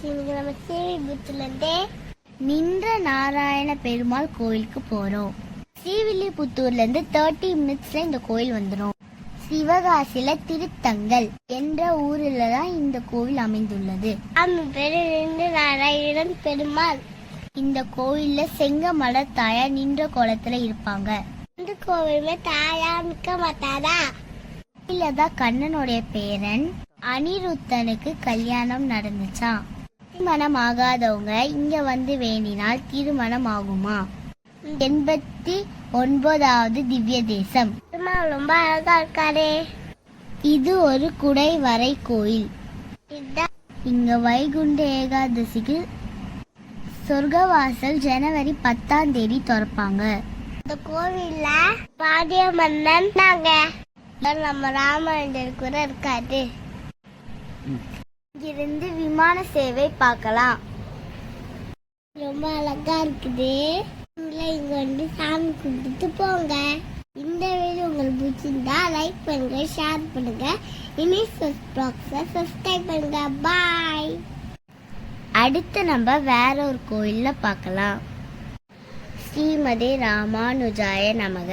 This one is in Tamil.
நம்ம ஸ்ரீவில்லிபுத்தூர்ல நின்ற நாராயண பெருமாள் கோயிலுக்கு போறோம். ஸ்ரீவில்லிபுத்தூர்ல இருந்து 30 மினிட்ஸ்ல இந்த கோயில் வந்துடும். சிவகாசியில திருத்தங்கல் என்ற ஊர்ல தான் இந்த கோவில் அமைந்துள்ளது. பேரு நின்ற நாராயணன் பெருமாள். இந்த கோயில்ல செங்க மலர் தாயார் நின்ற கோலத்துல இருப்பாங்க. இந்த கோவிலுமே தாயார் நிக்க மாட்டாரா? இல்லதான் கண்ணனுடைய பேரன் அனிருத்தனுக்கு கல்யாணம் நடந்துச்சான். திருமணம் ஆகாதவங்க இங்க வந்து வேண்டினால் திருமணம் ஆகுமா? 89வது திவ்ய தேசம். ரொம்ப அழகா இருக்காரே. இது ஒரு குடைவரை கோயில். இங்க வைகுண்ட ஏகாதசிக்கு சொர்க்கவாசல் ஜனவரி 10ஆம் தேதி திறப்பாங்க. இந்த கோவில்ல பாண்டிய மன்னன் நம்ம ராமாயணர் கூட இருக்காரு. இங்கிருந்து விமான சேவை பார்க்கலாம். ரொம்ப அழகா இருக்குது. இங்க வந்து சாமி கும்பிட்டு போங்க. இந்த வீடியோ உங்களுக்கு பிடிச்சிருந்தா லைக் பண்ணுங்க, ஷேர் பண்ணுங்க, சப்ஸ்கிரைப் பண்ணுங்க. பாய். அடுத்து நம்ம வேற ஒரு கோயில்ல பார்க்கலாம். ஸ்ரீமதி ராமானுஜாய நமக.